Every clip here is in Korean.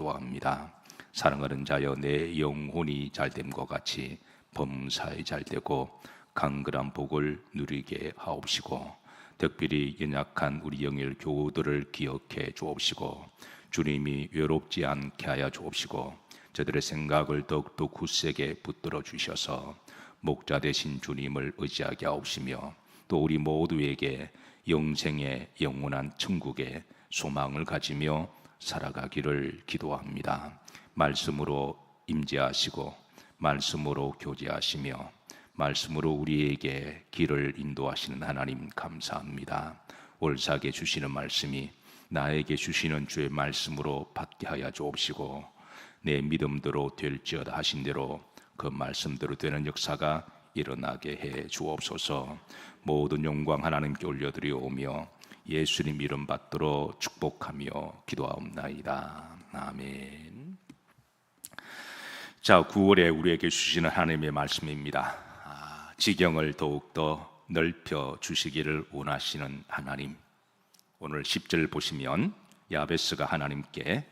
기도합니다. 사랑하는 자여, 내 영혼이 잘됨과 같이 범사에 잘되고 강건한 복을 누리게 하옵시고, 특별히 연약한 우리 영일 교우들을 기억해 주옵시고, 주님이 외롭지 않게 하여 주옵시고, 저들의 생각을 더욱더 굳세게 붙들어 주셔서 목자 되신 주님을 의지하게 하옵시며, 또 우리 모두에게 영생의 영원한 천국의 소망을 가지며 살아가기를 기도합니다. 말씀으로 임재하시고 말씀으로 교제하시며 말씀으로 우리에게 길을 인도하시는 하나님 감사합니다. 올사게 주시는 말씀이 나에게 주시는 주의 말씀으로 받게 하여 주옵시고, 내 믿음대로 될지어다 하신 대로 그 말씀대로 되는 역사가 일어나게 해 주옵소서. 모든 영광 하나님께 올려드리오며 예수님 이름 받들어 축복하며 기도하옵나이다. 아멘. 자, 9월에 우리에게 주시는 하나님의 말씀입니다. 지경을 더욱더 넓혀 주시기를 원하시는 하나님. 오늘 10절 보시면 야베스가 하나님께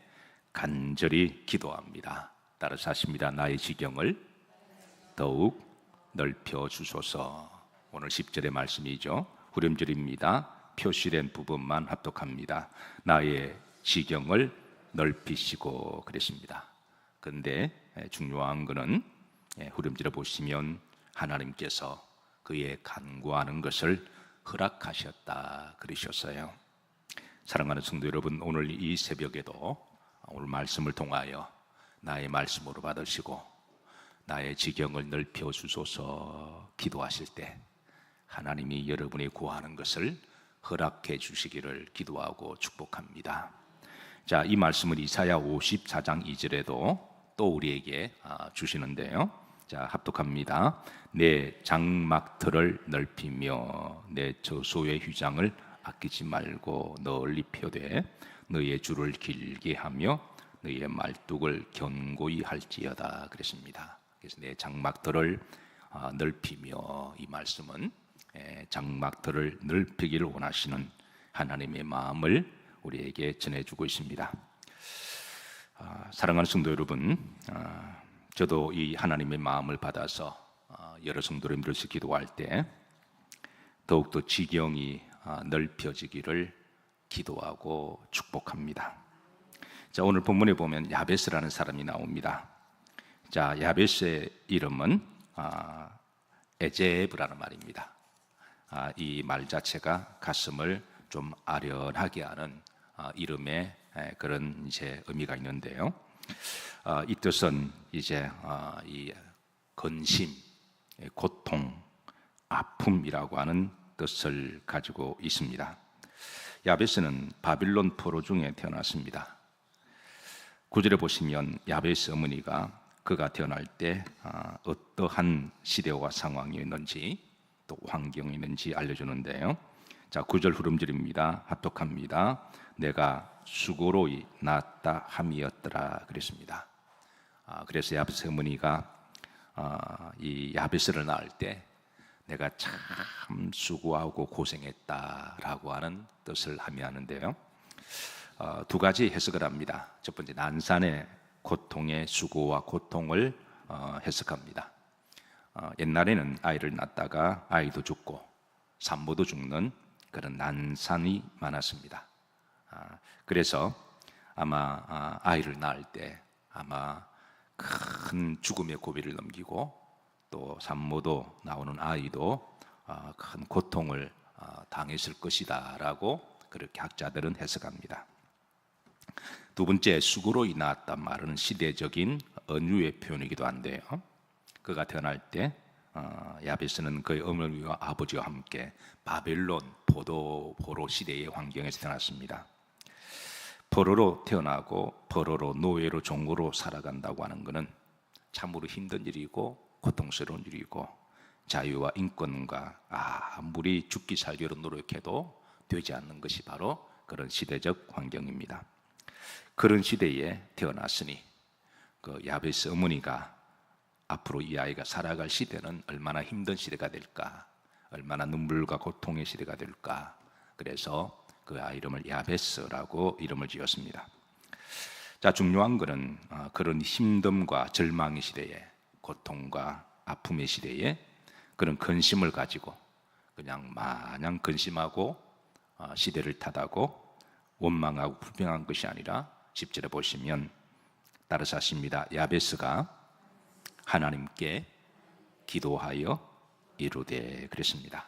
간절히 기도합니다. 따라서 하십니다. 나의 지경을 더욱 넓혀 주소서. 오늘 10절의 말씀이죠. 후렴절입니다. 표시된 부분만 합독합니다. 나의 지경을 넓히시고 그랬습니다. 근데 중요한 것은 후렴절에 보시면 하나님께서 그의 간구하는 것을 허락하셨다 그러셨어요. 사랑하는 성도 여러분, 오늘 이 새벽에도 오늘 말씀을 통하여 나의 말씀으로 받으시고 나의 지경을 넓혀 주소서 기도하실 때 하나님이 여러분이 구하는 것을 허락해 주시기를 기도하고 축복합니다. 자, 이 말씀을 이사야 54장 2절에도 또 우리에게 주시는데요. 자, 합독합니다. 내 장막틀을 넓히며 내 저소의 휘장을 아끼지 말고 널리 펴되 너의 줄을 길게 하며 너의 말뚝을 견고히 할지어다 그랬습니다. 그래서 내 장막틀을 넓히며, 이 말씀은 장막틀을 넓히기를 원하시는 하나님의 마음을 우리에게 전해주고 있습니다. 사랑하는 성도 여러분, 저도 이 하나님의 마음을 받아서 여러 성도를 위해서 기도할 때 더욱더 지경이 넓혀지기를 기도하고 축복합니다. 자, 오늘 본문에 보면 야베스라는 사람이 나옵니다. 자, 야베스의 이름은 에제브라는 말입니다. 이 말 자체가 가슴을 좀 아련하게 하는 이름의 그런 이제 의미가 있는데요. 이 뜻은 이제 이 근심, 고통, 아픔이라고 하는 뜻을 가지고 있습니다. 야베스는 바빌론 포로 중에 태어났습니다. 9절에 보시면 야베스 어머니가 그가 태어날 때 어떠한 시대와 상황이었는지 또 환경이 있는지 알려주는데요. 자, 9절 후렴절입니다. 합독합니다. 내가 수고로이 낳았다 함이었더라 그랬습니다. 그래서 야베스 어머니가 이 야베스를 낳을 때 내가 참 수고하고 고생했다라고 하는 뜻을 함의하는데요. 두 가지 해석을 합니다. 첫 번째, 난산의 고통의 수고와 고통을 해석합니다. 옛날에는 아이를 낳다가 아이도 죽고 산모도 죽는 그런 난산이 많았습니다. 그래서 아마 아이를 낳을 때 아마 큰 죽음의 고비를 넘기고 또 산모도 나오는 아이도 큰 고통을 당했을 것이다 라고 그렇게 학자들은 해석합니다. 두 번째, 수고로이 낳았단 말은 시대적인 은유의 표현이기도 한데요. 그가 태어날 때 야베스는 그의 어머니와 아버지와 함께 바벨론 포로 시대의 환경에서 태어났습니다. 포로로 태어나고 포로로 노예로 종으로 살아간다고 하는 것은 참으로 힘든 일이고 고통스러운 일이고 자유와 인권과 아무리 죽기 살기로 노력해도 되지 않는 것이 바로 그런 시대적 환경입니다. 그런 시대에 태어났으니 그 야베스 어머니가 앞으로 이 아이가 살아갈 시대는 얼마나 힘든 시대가 될까, 얼마나 눈물과 고통의 시대가 될까. 그래서 그 아이 이름을 야베스라고 이름을 지었습니다. 자, 중요한 것은 그런 힘듦과 절망의 시대에, 고통과 아픔의 시대에 그런 근심을 가지고 그냥 마냥 근심하고 시대를 탓하고 원망하고 불평한 것이 아니라 10절에 보시면 따라서 하십니다. 야베스가 하나님께 기도하여 이루되 그랬습니다.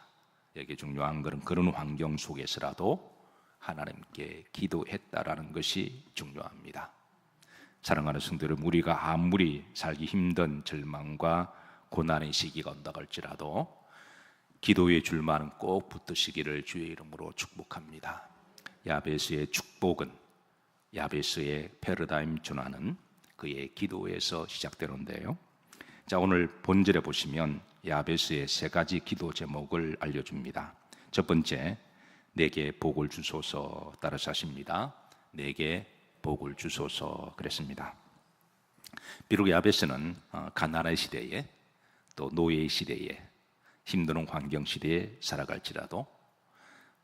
여기 중요한 것은 그런 환경 속에서라도 하나님께 기도했다라는 것이 중요합니다. 사랑하는 성도 여러분, 우리가 아무리 살기 힘든 절망과 고난의 시기가 온다고 할지라도 기도의 줄만은 꼭 붙드시기를 주의 이름으로 축복합니다. 야베스의 축복은 야베스의 패러다임 전환은 그의 기도에서 시작되는데요. 자, 오늘 본절에 보시면 야베스의 세 가지 기도 제목을 알려줍니다. 첫 번째, 내게 복을 주소서. 따라서 하십니다. 내게 복을 주소서 그랬습니다. 비록 야베스는 가난의 시대에 또 노예의 시대에 힘든 환경 시대에 살아갈지라도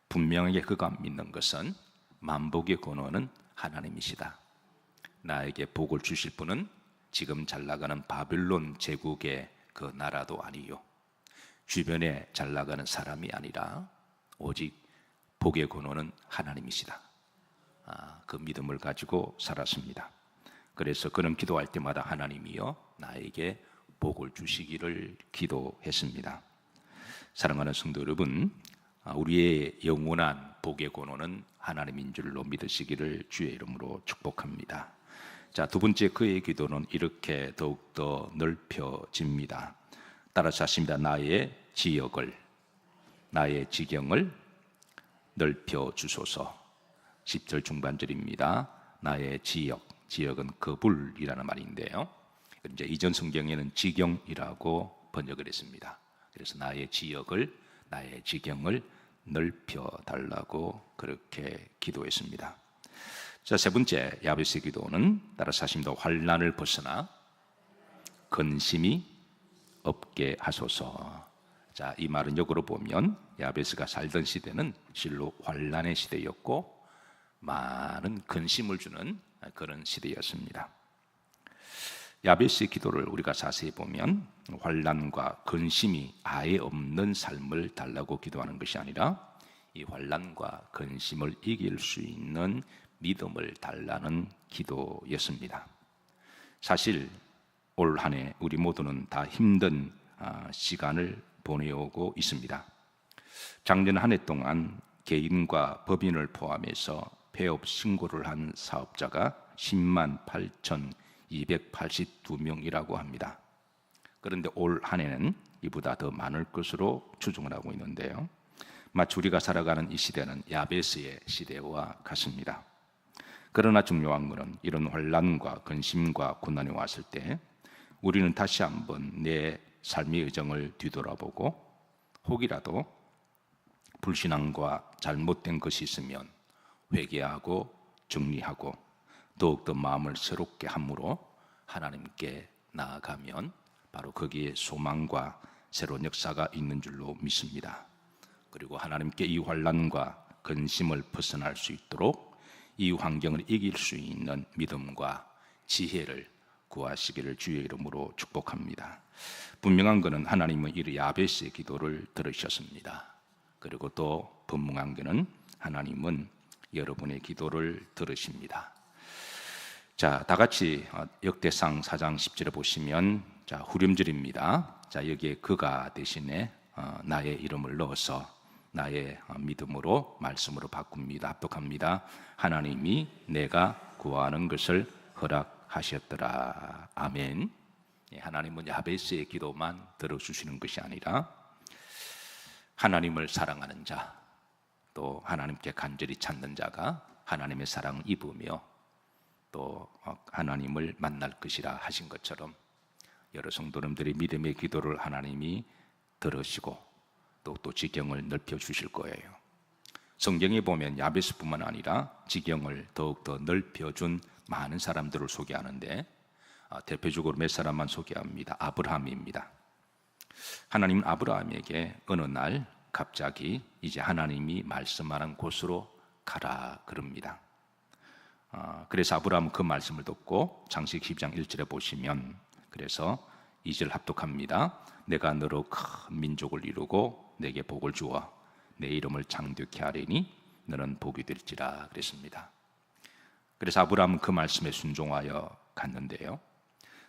분명하게 그가 믿는 것은 만복의 근원은 하나님이시다. 나에게 복을 주실 분은 지금 잘 나가는 바빌론 제국의 그 나라도 아니요, 주변에 잘 나가는 사람이 아니라 오직 복의 근원은 하나님이시다. 그 믿음을 가지고 살았습니다. 그래서 그는 기도할 때마다 하나님이여 나에게 복을 주시기를 기도했습니다. 사랑하는 성도 여러분, 우리의 영원한 복의 근원은 하나님인 줄로 믿으시기를 주의 이름으로 축복합니다. 자, 두 번째 그의 기도는 이렇게 더욱더 넓혀집니다. 따라서 하십니다. 나의 지역을, 나의 지경을 넓혀 주소서. 10절 중반절입니다. 나의 지역은 거불이라는 말인데요. 이제 이전 성경에는 지경이라고 번역을 했습니다. 그래서 나의 지경을 넓혀 달라고 그렇게 기도했습니다. 자, 세 번째 야베스의 기도는 따라서 하십니다. 환난을 벗어나 근심이 없게 하소서. 자, 이 말은 역으로 보면 야베스가 살던 시대는 실로 환난의 시대였고 많은 근심을 주는 그런 시대였습니다. 야베스의 기도를 우리가 자세히 보면 환난과 근심이 아예 없는 삶을 달라고 기도하는 것이 아니라 이 환난과 근심을 이길 수 있는 믿음을 달라는 기도였습니다. 사실 올 한 해 우리 모두는 다 힘든 시간을 보내오고 있습니다. 작년 한 해 동안 개인과 법인을 포함해서 폐업 신고를 한 사업자가 10만 8,282명이라고 합니다. 그런데 올 한 해는 이보다 더 많을 것으로 추정을 하고 있는데요. 마치 우리가 살아가는 이 시대는 야베스의 시대와 같습니다. 그러나 중요한 것은 이런 환난과 근심과 고난이 왔을 때 우리는 다시 한번 내 삶의 의정을 뒤돌아보고 혹이라도 불신앙과 잘못된 것이 있으면 회개하고 정리하고 더욱더 마음을 새롭게 함으로 하나님께 나아가면 바로 거기에 소망과 새로운 역사가 있는 줄로 믿습니다. 그리고 하나님께 이 환난과 근심을 벗어날 수 있도록 이 환경을 이길 수 있는 믿음과 지혜를 구하시기를 주의 이름으로 축복합니다. 분명한 것은 하나님은 이 야베스의 기도를 들으셨습니다. 그리고 또 분명한 것은 하나님은 여러분의 기도를 들으십니다. 자, 다 같이 역대상 4장 10절에 보시면 자, 후렴절입니다. 자, 여기에 그가 대신에 나의 이름을 넣어서 나의 믿음으로 말씀으로 바꿉니다. 합독합니다. 하나님이 내가 구하는 것을 허락하셨더라. 아멘. 하나님은 야베스의 기도만 들어주시는 것이 아니라 하나님을 사랑하는 자, 또 하나님께 간절히 찾는 자가 하나님의 사랑을 입으며 또 하나님을 만날 것이라 하신 것처럼 여러 성도님들의 믿음의 기도를 하나님이 들으시고 또 지경을 넓혀 주실 거예요. 성경에 보면 야베스뿐만 아니라 지경을 더욱더 넓혀준 많은 사람들을 소개하는데 대표적으로 몇 사람만 소개합니다. 아브라함입니다. 하나님은 아브라함에게 어느 날 갑자기 이제 하나님이 말씀하는 곳으로 가라 그럽니다. 그래서 아브라함은 그 말씀을 듣고 창세기 12장 1절에 보시면, 그래서 2절 합독합니다. 내가 너로 큰 민족을 이루고 내게 복을 주어 내 이름을 창대케 하리니 너는 복이 될지라 그랬습니다. 그래서 아브라함은 그 말씀에 순종하여 갔는데요,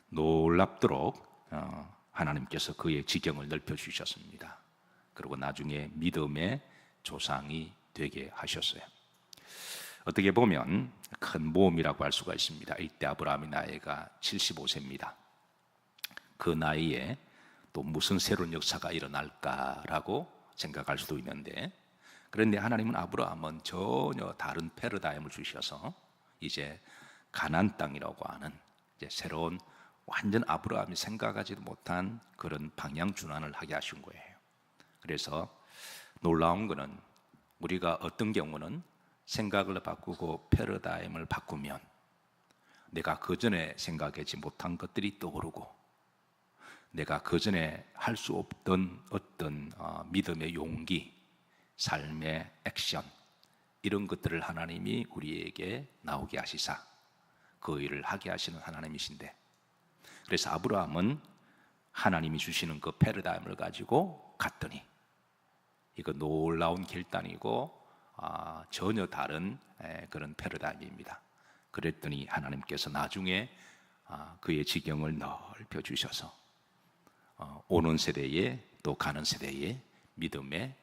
놀랍도록 하나님께서 그의 지경을 넓혀주셨습니다. 그리고 나중에 믿음의 조상이 되게 하셨어요. 어떻게 보면 큰 모험이라고 할 수가 있습니다. 이때 아브라함의 나이가 75세입니다. 그 나이에 또 무슨 새로운 역사가 일어날까라고 생각할 수도 있는데, 그런데 하나님은 아브라함은 전혀 다른 패러다임을 주셔서 이제 가나안 땅이라고 하는 이제 새로운, 완전 아브라함이 생각하지도 못한 그런 방향 전환을 하게 하신 거예요. 그래서 놀라운 것은, 우리가 어떤 경우는 생각을 바꾸고 패러다임을 바꾸면 내가 그전에 생각하지 못한 것들이 떠오르고, 내가 그전에 할 수 없던 어떤 믿음의 용기, 삶의 액션, 이런 것들을 하나님이 우리에게 나오게 하시사 그 일을 하게 하시는 하나님이신데, 그래서 아브라함은 하나님이 주시는 그 패러다임을 가지고 갔더니 이거 놀라운 결단이고 전혀 다른 그런 패러다임입니다. 그랬더니 하나님께서 나중에 그의 지경을 넓혀 주셔서 오는 세대에 또 가는 세대에 믿음의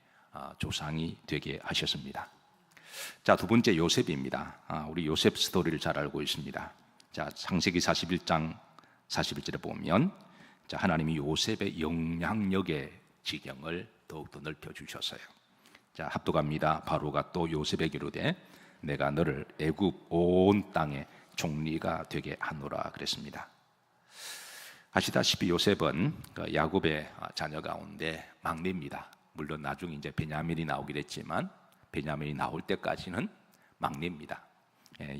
조상이 되게 하셨습니다. 자, 두 번째 요셉입니다. 우리 요셉 스토리를 잘 알고 있습니다. 자, 창세기 41장 41절에 보면, 자, 하나님이 요셉의 영향력의 지경을 더욱더 넓혀 주셨어요. 자, 합독합니다. 바로가 또 요셉에게 이르되 내가 너를 애굽 온 땅의 총리가 되게 하노라 그랬습니다. 아시다시피 요셉은 야곱의 자녀 가운데 막내입니다. 물론 나중에 이제 베냐민이 나오긴 했지만 베냐민이 나올 때까지는 막내입니다.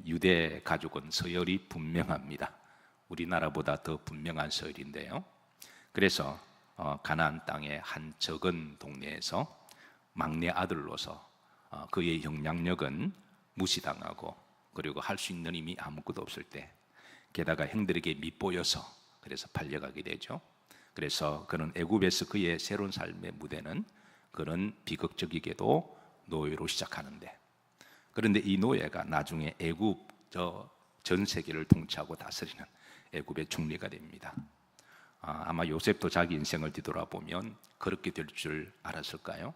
유대 가족은 서열이 분명합니다. 우리나라보다 더 분명한 서열인데요, 그래서 가나안 땅의 한 적은 동네에서 막내 아들로서 그의 영향력은 무시당하고, 그리고 할 수 있는 힘이 아무것도 없을 때, 게다가 형들에게 밉보여서 그래서 팔려가게 되죠. 그래서 그는 애굽에서 그의 새로운 삶의 무대는 그는 비극적이게도 노예로 시작하는데, 그런데 이 노예가 나중에 애굽 전 세계를 통치하고 다스리는 애굽의 총리가 됩니다. 아마 요셉도 자기 인생을 뒤돌아보면 그렇게 될 줄 알았을까요?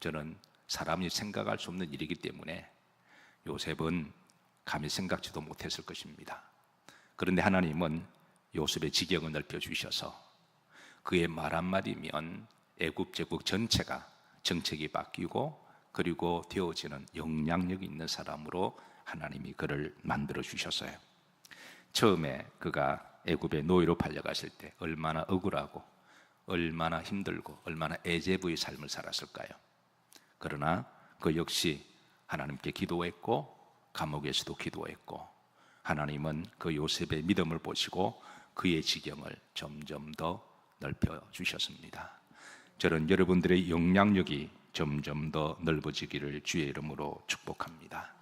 저는 사람이 생각할 수 없는 일이기 때문에 요셉은 감히 생각지도 못했을 것입니다. 그런데 하나님은 요셉의 지경을 넓혀 주셔서 그의 말 한마디면 애굽 제국 전체가 정책이 바뀌고, 그리고 되어지는 영향력 있는 사람으로 하나님이 그를 만들어 주셨어요. 처음에 그가 애굽의 노예로 팔려갔을 때 얼마나 억울하고 얼마나 힘들고 얼마나 애제부의 삶을 살았을까요? 그러나 그 역시 하나님께 기도했고 감옥에서도 기도했고, 하나님은 그 요셉의 믿음을 보시고 그의 지경을 점점 더 넓혀 주셨습니다. 저는 여러분들의 영향력이 점점 더 넓어지기를 주의 이름으로 축복합니다.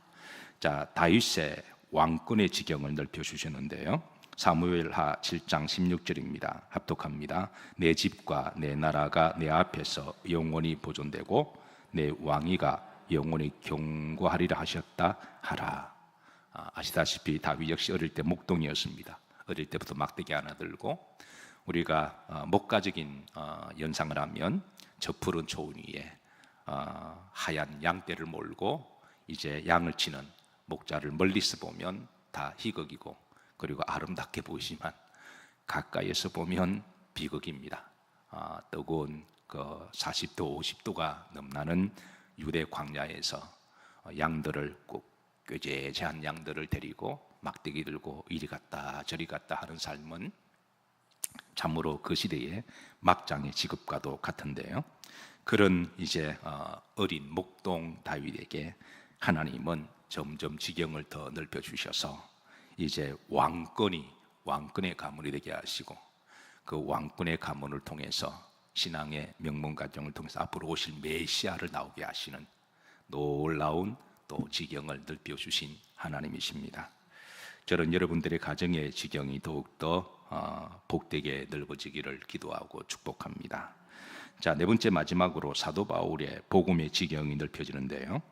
자, 다윗의 왕권의 지경을 넓혀 주셨는데요, 사무엘하 7장 16절입니다. 합독합니다. 내 집과 내 나라가 내 앞에서 영원히 보존되고 내 왕위가 영원히 경고하리라 하셨다 하라. 아시다시피 다윗 역시 어릴 때 목동이었습니다. 어릴 때부터 막대기 하나 들고, 우리가 목가적인 연상을 하면 저 푸른 초원 위에 하얀 양떼를 몰고 이제 양을 치는 목자를 멀리서 보면 다 희극이고, 그리고 아름답게 보이지만 가까이에서 보면 비극입니다. 뜨거운 그 40도 50도가 넘나는 유대 광야에서 양들을 꼭 꾀죄죄한 양들을 데리고 막대기 들고 이리 갔다 저리 갔다 하는 삶은 참으로 그 시대의 막장의 직업과도 같은데요, 그런 이제 어린 목동 다윗에게 하나님은 점점 지경을 더 넓혀 주셔서 이제 왕권의 가문이 되게 하시고, 그 왕권의 가문을 통해서 신앙의 명문 과정을 통해서 앞으로 오실 메시아를 나오게 하시는 놀라운 또 지경을 넓혀 주신 하나님이십니다. 저는 여러분들의 가정의 지경이 더욱더 복되게 넓어지기를 기도하고 축복합니다. 자, 네 번째 마지막으로 사도 바울의 복음의 지경이 넓혀지는데요.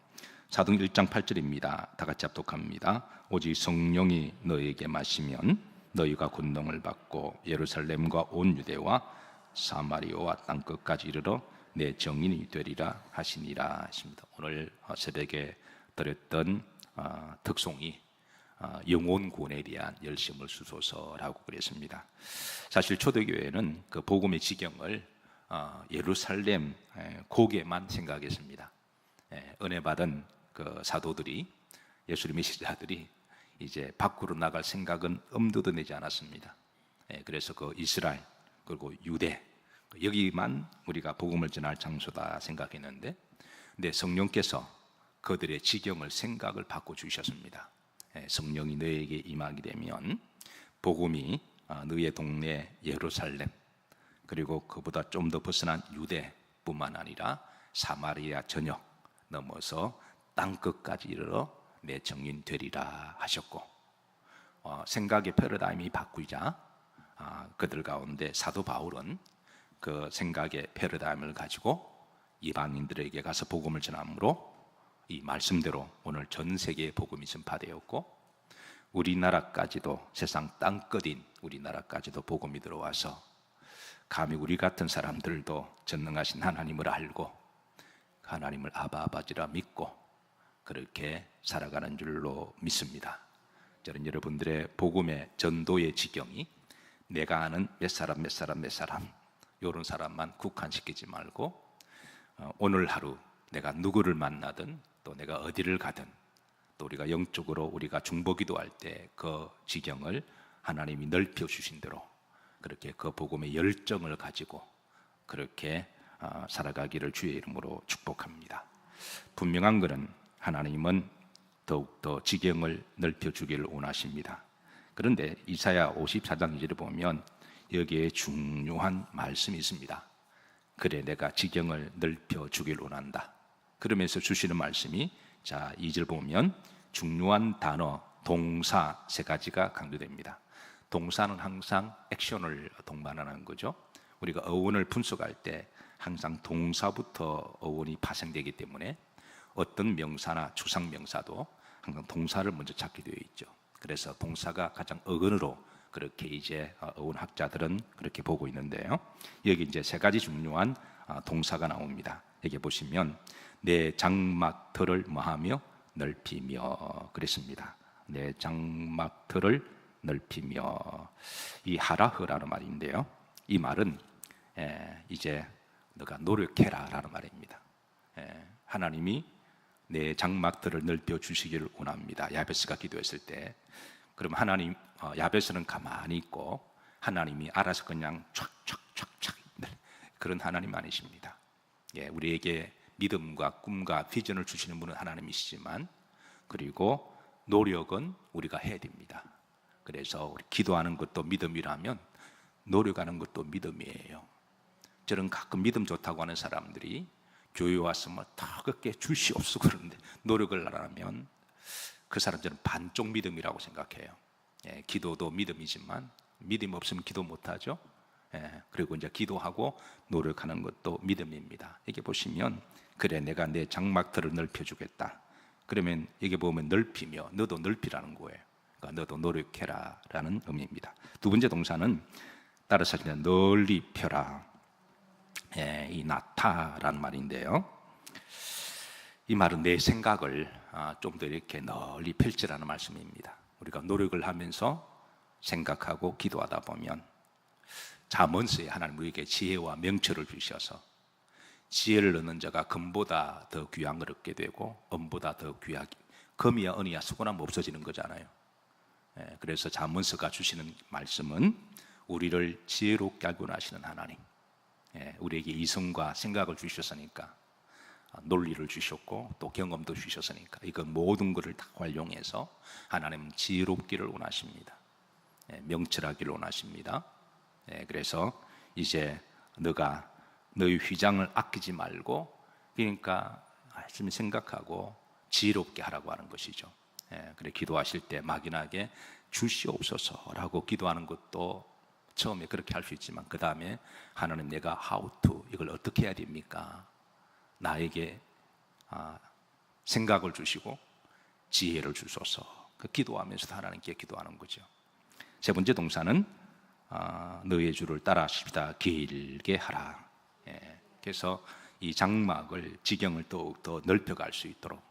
사도행 1장 8절입니다. 다 같이 합독합니다. 오직 성령이 너에게 마시면 너희가 권능을 받고 예루살렘과 온 유대와 사마리아와 땅끝까지 이르러 내 정인이 되리라 하시니라 하십니다. 오늘 새벽에 드렸던 특송이 영혼 구원에 대한 열심을 주소서라고 그랬습니다. 사실 초대교회는 그 복음의 지경을 예루살렘 고개만 생각했습니다. 은혜 받은 그 사도들이, 예수님의 제자들이 이제 밖으로 나갈 생각은 엄두도 내지 않았습니다. 그래서 그 이스라엘 그리고 유대 여기만 우리가 복음을 전할 장소다 생각했는데, 근데 성령께서 그들의 지경을 생각을 바꿔 주셨습니다. 성령이 너에게 임하게 되면 복음이 너의 동네 예루살렘 그리고 그보다 좀 더 벗어난 유대뿐만 아니라 사마리아 전역 넘어서 땅끝까지 이르러 내 정인 되리라 하셨고, 생각의 패러다임이 바뀌자 그들 가운데 사도 바울은 그 생각의 패러다임을 가지고 이방인들에게 가서 복음을 전함으로 이 말씀대로 오늘 전 세계에 복음이 전파되었고, 우리나라까지도, 세상 땅끝인 우리나라까지도 복음이 들어와서 감히 우리 같은 사람들도 전능하신 하나님을 알고 하나님을 아버지라 믿고 그렇게 살아가는 줄로 믿습니다. 저는 여러분들의 복음의 전도의 지경이 내가 아는 몇 사람 이런 사람만 국한시키지 말고 오늘 하루 내가 누구를 만나든 또 내가 어디를 가든 또 우리가 영적으로 우리가 중보기도할 때 그 지경을 하나님이 넓혀 주신 대로 그렇게 그 복음의 열정을 가지고 그렇게 살아가기를 주의 이름으로 축복합니다. 분명한 것은 하나님은 더욱더 지경을 넓혀 주기를 원하십니다. 그런데 이사야 54장 2절을 보면 여기에 중요한 말씀이 있습니다. 그래 내가 지경을 넓혀 주기를 원한다. 그러면서 주시는 말씀이, 자 2절 보면 중요한 단어 동사 세 가지가 강조됩니다. 동사는 항상 액션을 동반하는 거죠. 우리가 어원을 분석할 때 항상 동사부터 어원이 파생되기 때문에 어떤 명사나 추상명사도 항상 동사를 먼저 찾게 되어 있죠. 그래서 동사가 가장 어근으로 그렇게 이제 어원학자들은 그렇게 보고 있는데요. 여기 이제 세 가지 중요한 동사가 나옵니다. 여기 보시면 내 장막터를 뭐하며 넓히며 그랬습니다. 내 장막터를 넓히며, 이 하라흐라는 말인데요. 이 말은 이제 너가 노력해라 라는 말입니다. 하나님이 내 장막들을 넓혀 주시기를 원합니다. 야베스가 기도했을 때, 그럼 하나님, 야베스는 가만히 있고 하나님이 알아서 그냥 촥촥촥촥 그런 하나님 아니십니다. 우리에게 믿음과 꿈과 비전을 주시는 분은 하나님이시지만, 그리고 노력은 우리가 해야 됩니다. 그래서 우리 기도하는 것도 믿음이라면 노력하는 것도 믿음이에요. 저는 가끔 믿음 좋다고 하는 사람들이 교회 왔으면 더 그렇게 줄시없어 그러는데 노력을 하라면 그 사람 저는 반쪽 믿음이라고 생각해요. 기도도 믿음이지만 믿음 없으면 기도 못하죠. 그리고 이제 기도하고 노력하는 것도 믿음입니다. 이게 보시면 그래 내가 내 장막터를 넓혀주겠다. 그러면 여기 보면 넓히며, 너도 넓히라는 거예요. 그러니까 너도 노력해라 라는 의미입니다. 두 번째 동사는 따라서 그냥 널리 펴라. 이 나타라는 말인데요. 이 말은 내 생각을 좀 더 이렇게 널리 펼치라는 말씀입니다. 우리가 노력을 하면서 생각하고 기도하다 보면 잠언서에 하나님 우리에게 지혜와 명철을 주셔서 지혜를 얻는 자가 금보다 더 귀한 걸 얻게 되고 은보다 더 귀하게, 금이야 은이야 수고나면 없어지는 거잖아요. 그래서 잠언서가 주시는 말씀은 우리를 지혜롭게 하고 나시는 하나님, 우리에게 이성과 생각을 주셨으니까, 논리를 주셨고 또 경험도 주셨으니까 이거 모든 것을 다 활용해서 하나님은 지혜롭기를 원하십니다. 명철하기를 원하십니다. 그래서 이제 너가 너의 휘장을 아끼지 말고, 그러니까 열심히 생각하고 지혜롭게 하라고 하는 것이죠. 그래 기도하실 때 막연하게 주시옵소서라고 기도하는 것도 처음에 그렇게 할 수 있지만 그 다음에 하나님 내가 how to 이걸 어떻게 해야 됩니까? 나에게 생각을 주시고 지혜를 주소서. 그 기도하면서도 하나님께 기도하는 거죠. 세 번째 동사는 너의 주를 따라하십시다. 길게 하라. 그래서 이 장막을 지경을 더욱더 넓혀갈 수 있도록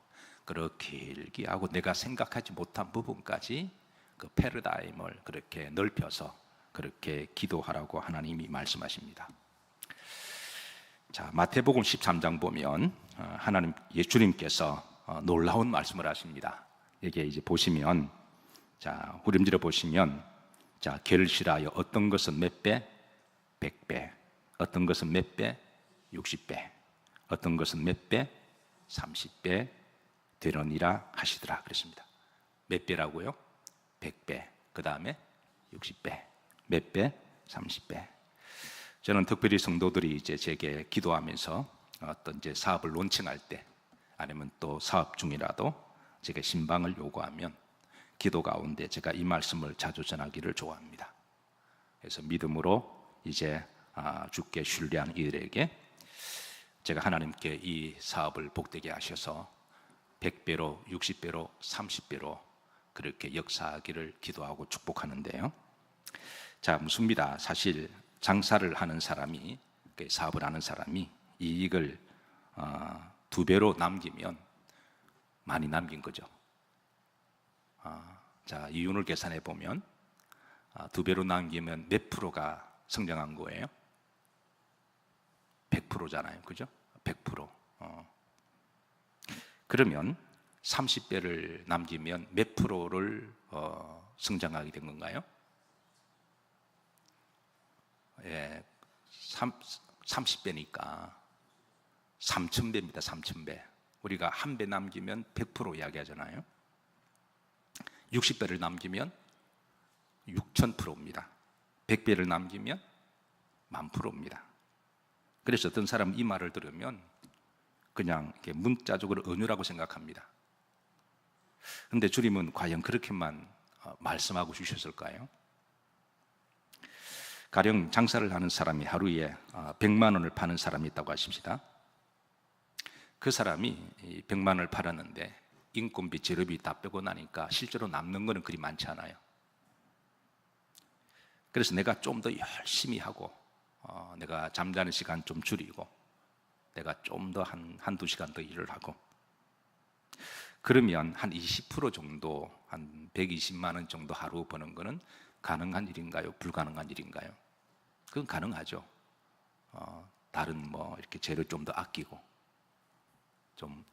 그렇게 길게 하고 내가 생각하지 못한 부분까지 그 패러다임을 그렇게 넓혀서 그렇게 기도하라고 하나님이 말씀하십니다. 자, 마태복음 13장 보면 하나님 예수님께서 놀라운 말씀을 하십니다. 여기에 이제 보시면 자, 후렴지를 보시면 자, 결실하여 어떤 것은 몇 배? 100배. 어떤 것은 몇 배? 60배. 어떤 것은 몇 배? 30배 되느니라 하시더라 그랬습니다. 몇 배라고요? 100배. 그 다음에 60배. 몇 배? 30배. 저는 특별히 성도들이 이제 제게 기도하면서 어떤 이제 사업을 론칭할 때 아니면 또 사업 중이라도 제가 신방을 요구하면 기도 가운데 제가 이 말씀을 자주 전하기를 좋아합니다. 그래서 믿음으로 이제 주께 신뢰한 이들에게 제가 하나님께 이 사업을 복되게 하셔서 100배로 60배로 30배로 그렇게 역사하기를 기도하고 축복하는데요. 자, 묻습니다. 사실 장사를 하는 사람이 사업을 하는 사람이 이익을 2배로 남기면 많이 남긴 거죠. 자, 이윤을 계산해 보면 2배로 남기면 몇 프로가 성장한 거예요? 100%잖아요. 그죠? 100%. 그러면 30배를 남기면 몇 프로를 성장하게 된 건가요? 30배니까 3000배입니다. 3000배. 우리가 한 배 남기면 100% 이야기하잖아요. 60배를 남기면 6000%입니다. 100배를 남기면 10,000%입니다. 그래서 어떤 사람은 이 말을 들으면 그냥 이렇게 문자적으로 은유라고 생각합니다. 그런데 주님은 과연 그렇게만 말씀하고 주셨을까요? 가령 장사를 하는 사람이 하루에 100만 원을 파는 사람이 있다고 하십시다. 그 사람이 100만 원을 팔았는데 인건비, 재료비 다 빼고 나니까 실제로 남는 거는 그리 많지 않아요. 그래서 내가 좀 더 열심히 하고 내가 잠자는 시간 좀 줄이고 내가 좀 더 한두 시간 더 일을 하고 그러면 한 20% 정도, 한 120만 원 정도 하루 버는 거는 가능한 일인가요? 불가능한 일인가요? 그건 가능하죠. 다른 뭐 이렇게 재료 좀 더 아끼고 좀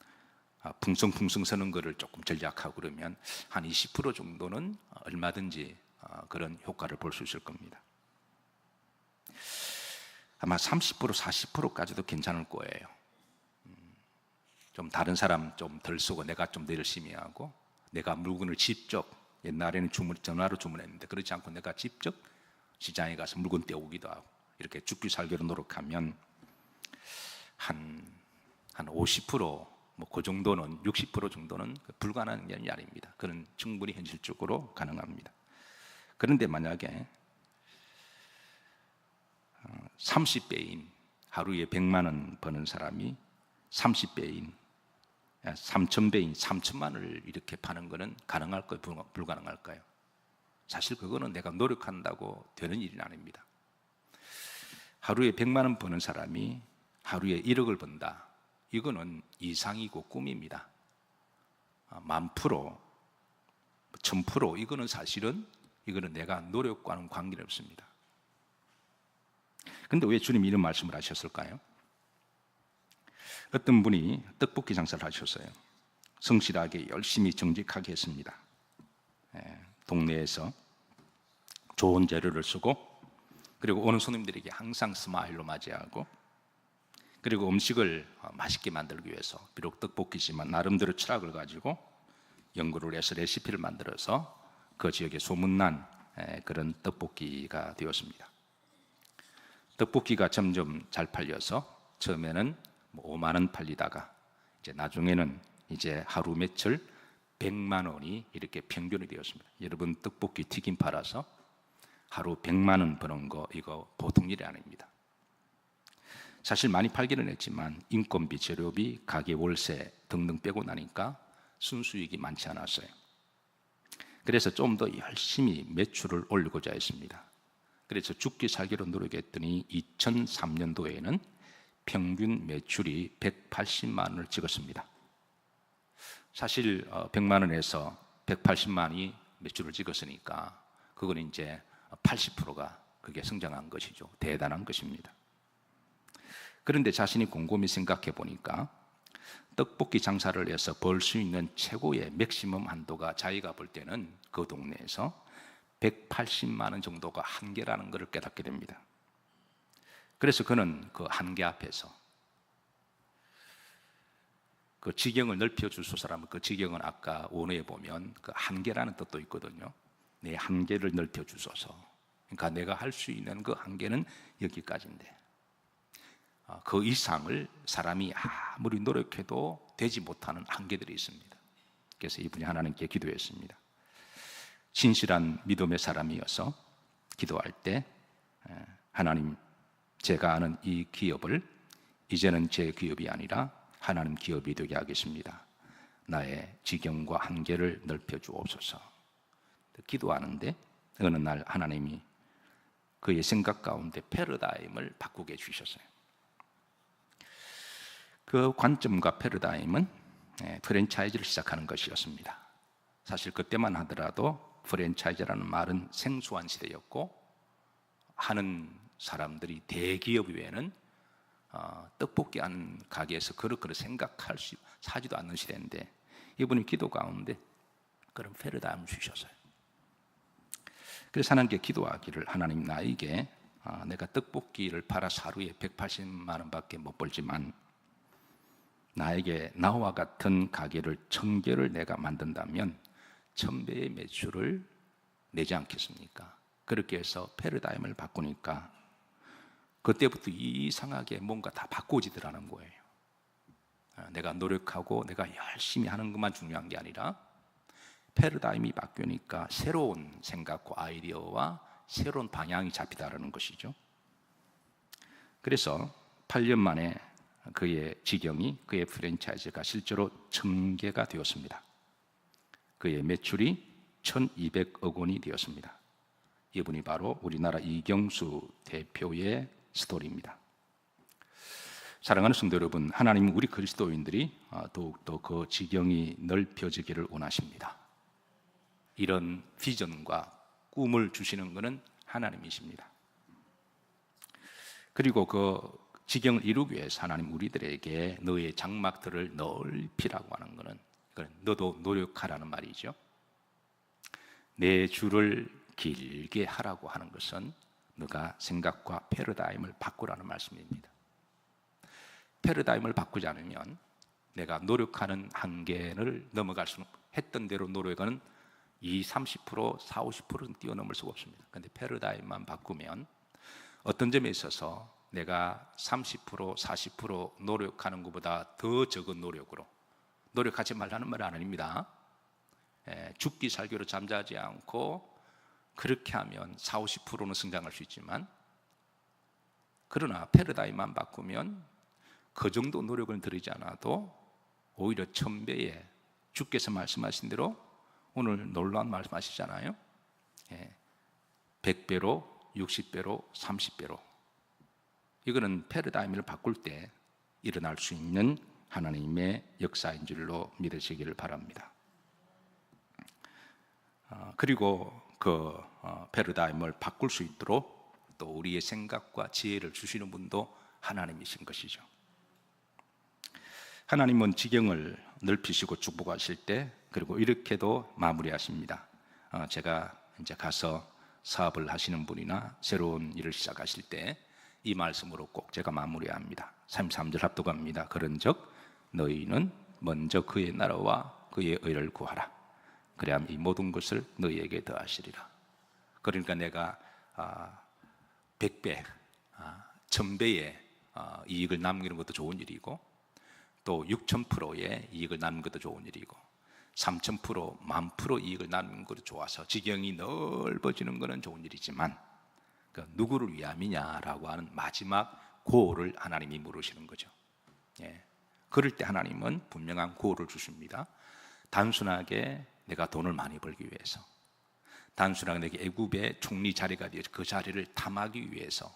풍성풍성 서는 거를 조금 전략하고 그러면 한 20% 정도는 얼마든지 그런 효과를 볼 수 있을 겁니다. 아마 30%, 40%까지도 괜찮을 거예요. 좀 다른 사람 좀 덜 쓰고 내가 좀 더 열심히 하고 내가 물건을 직접, 옛날에는 전화로 주문했는데 그렇지 않고 내가 직접 시장에 가서 물건 떼오기도 하고 이렇게 죽기 살기로 노력하면 한 50%, 뭐 그 정도는 60% 정도는 불가능한 게 아닙니다. 그건 충분히 현실적으로 가능합니다. 그런데 만약에 30배인 하루에 100만 원 버는 사람이 30배인 3000배인 3000만 원을 이렇게 파는 거는 가능할까요? 불가능할까요? 사실 그거는 내가 노력한다고 되는 일이 아닙니다. 하루에 100만 원 버는 사람이 하루에 1억을 번다. 이거는 이상이고 꿈입니다. 10,000%, 1000% 이거는 사실은 이거는 내가 노력과는 관계는 없습니다. 그런데 왜 주님이 이런 말씀을 하셨을까요? 어떤 분이 떡볶이 장사를 하셨어요. 성실하게 열심히 정직하게 했습니다. 동네에서 좋은 재료를 쓰고 그리고 오는 손님들에게 항상 스마일로 맞이하고 그리고 음식을 맛있게 만들기 위해서 비록 떡볶이지만 나름대로 철학을 가지고 연구를 해서 레시피를 만들어서 그 지역에 소문난 그런 떡볶이가 되었습니다. 떡볶이가 점점 잘 팔려서 처음에는 5만 원 팔리다가 이제 나중에는 이제 하루 매출 100만 원이 이렇게 평균이 되었습니다. 여러분 떡볶이 튀김 팔아서 하루 100만 원 버는 거 이거 보통 일이 아닙니다. 사실 많이 팔기는 했지만 인건비, 재료비, 가게 월세 등등 빼고 나니까 순수익이 많지 않았어요. 그래서 좀 더 열심히 매출을 올리고자 했습니다. 그래서 죽기 살기로 노력했더니 2003년도에는 평균 매출이 180만 원을 찍었습니다. 사실 100만 원에서 180만이 매출을 찍었으니까 그건 이제 80%가 그게 성장한 것이죠. 대단한 것입니다. 그런데 자신이 곰곰이 생각해 보니까 떡볶이 장사를 해서 벌 수 있는 최고의 맥시멈 한도가 자기가 볼 때는 그 동네에서 180만 원 정도가 한계라는 것을 깨닫게 됩니다. 그래서 그는 그 한계 앞에서 그 지경을 넓혀 주소서라면 그 지경은 아까 원어에 보면 그 한계라는 뜻도 있거든요. 내 한계를 넓혀 주소서. 그러니까 내가 할 수 있는 그 한계는 여기까지인데 그 이상을 사람이 아무리 노력해도 되지 못하는 한계들이 있습니다. 그래서 이분이 하나님께 기도했습니다. 진실한 믿음의 사람이어서 기도할 때 하나님, 제가 아는 이 기업을 이제는 제 기업이 아니라 하나님 기업이 되게 하겠습니다. 나의 지경과 한계를 넓혀 주옵소서. 기도하는데 어느 날 하나님이 그의 생각 가운데 패러다임을 바꾸게 해주셨어요. 그 관점과 패러다임은 프랜차이즈를 시작하는 것이었습니다. 사실 그때만 하더라도 프랜차이즈라는 말은 생소한 시대였고 하는 사람들이 대기업 외에는 떡볶이 하는 가게에서 그렇게 생각할 수 사지도 않는 시대인데 이분이 기도 가운데 그런 패러다임을 주셨어요. 그래서 하나님께 기도하기를 하나님 나에게 내가 떡볶이를 팔아서 하루에 180만 원밖에 못 벌지만 나에게 나와 같은 가게를 1000개를 내가 만든다면 1000배의 매출을 내지 않겠습니까? 그렇게 해서 패러다임을 바꾸니까 그때부터 이상하게 뭔가 다 바꿔지더라는 거예요. 내가 노력하고 내가 열심히 하는 것만 중요한 게 아니라 패러다임이 바뀌니까 새로운 생각과 아이디어와 새로운 방향이 잡히다라는 것이죠. 그래서 8년 만에 그의 지경이 그의 프랜차이즈가 실제로 1000개가 되었습니다. 그의 매출이 1200억 원이 되었습니다. 이분이 바로 우리나라 이경수 대표의 스토리입니다. 사랑하는 성도 여러분, 하나님은 우리 그리스도인들이 더욱더 그 지경이 넓혀지기를 원하십니다. 이런 비전과 꿈을 주시는 것은 하나님이십니다. 그리고 그 지경을 이루기 위해서 하나님 우리들에게 너의 장막들을 넓히라고 하는 것은 너도 노력하라는 말이죠. 내 줄을 길게 하라고 하는 것은 너가 생각과 패러다임을 바꾸라는 말씀입니다. 패러다임을 바꾸지 않으면 내가 노력하는 한계를 넘어갈 수는 했던 대로 노력은 30%, 40%는 뛰어넘을 수가 없습니다. 그런데 패러다임만 바꾸면 어떤 점에 있어서 내가 30%, 40% 노력하는 것보다 더 적은 노력으로 노력하지 말라는 말은 아닙니다. 죽기 살기로 잠자지 않고 그렇게 하면 40, 50%는 성장할 수 있지만 그러나 패러다임만 바꾸면 그 정도 노력을 들이지 않아도 오히려 1000배의 주께서 말씀하신 대로 오늘 놀라운 말씀하시잖아요. 100배로, 60배로, 30배로 이거는 패러다임을 바꿀 때 일어날 수 있는 하나님의 역사인 줄로 믿으시기를 바랍니다. 그리고 그 패러다임을 바꿀 수 있도록 또 우리의 생각과 지혜를 주시는 분도 하나님이신 것이죠. 하나님은 지경을 넓히시고 축복하실 때 그리고 이렇게도 마무리하십니다. 제가 이제 가서 사업을 하시는 분이나 새로운 일을 시작하실 때 이 말씀으로 꼭 제가 마무리합니다. 33절 합독합니다. 그런즉 너희는 먼저 그의 나라와 그의 의를 구하라. 그래야 이 모든 것을 너희에게 더하시리라. 그러니까 내가 100배, 1000배의 이익을 남기는 것도 좋은 일이고 또 6,000%의 이익을 나누는 것도 좋은 일이고 3,000%, 10,000% 이익을 나누는 것도 좋아서 지경이 넓어지는 것은 좋은 일이지만 누구를 위함이냐라고 하는 마지막 고를 하나님이 물으시는 거죠. 예. 그럴 때 하나님은 분명한 고를 주십니다. 단순하게 내가 돈을 많이 벌기 위해서, 단순하게 내게 애굽의 총리 자리가 되어서 그 자리를 탐하기 위해서,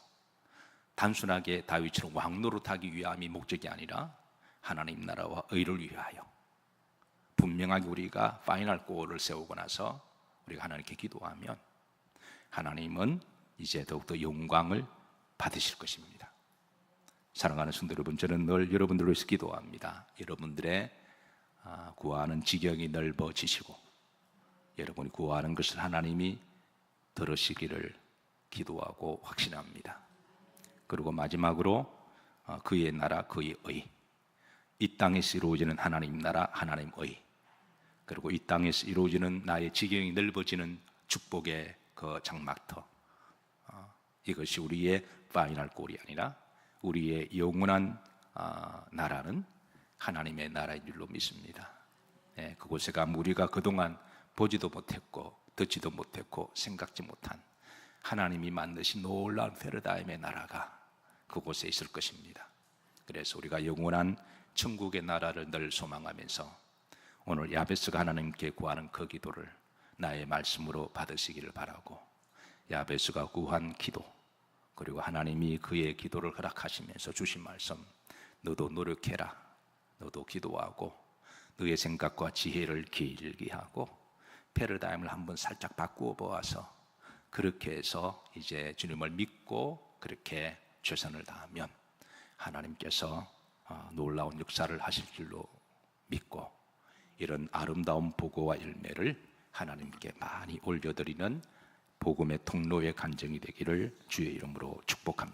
단순하게 다윗처럼 왕노릇하기 위함이 목적이 아니라 하나님 나라와 의를 위하여 분명하게 우리가 파이널 골을 세우고 나서 우리가 하나님께 기도하면 하나님은 이제 더욱더 영광을 받으실 것입니다. 사랑하는 성도 여러분, 저는 늘 여러분들을 위해서 기도합니다. 여러분들의 구하는 지경이 넓어지시고 여러분이 구하는 것을 하나님이 들으시기를 기도하고 확신합니다. 그리고 마지막으로 그의 나라, 그의 의, 이 땅에서 이루어지는 하나님 나라, 하나님 의, 그리고 이 땅에서 이루어지는 나의 지경이 넓어지는 축복의 그 장막터, 이것이 우리의 파이널 골이 아니라 우리의 영원한 나라는 하나님의 나라인 줄로 믿습니다. 그곳에 가면 우리가 그동안 보지도 못했고 듣지도 못했고 생각지 못한 하나님이 만드신 놀라운 패러다임의 나라가 그곳에 있을 것입니다. 그래서 우리가 영원한 천국의 나라를 늘 소망하면서 오늘 야베스가 하나님께 구하는 그 기도를 나의 말씀으로 받으시기를 바라고, 야베스가 구한 기도, 그리고 하나님이 그의 기도를 허락하시면서 주신 말씀, 너도 노력해라, 너도 기도하고 너의 생각과 지혜를 길게 하고 패러다임을 한번 살짝 바꾸어 보아서 그렇게 해서 이제 주님을 믿고 그렇게 최선을 다하면 하나님께서 놀라운 역사를 하실 줄로 믿고, 이런 아름다운 보고와 열매를 하나님께 많이 올려드리는 복음의 통로의 간증이 되기를 주의 이름으로 축복합니다.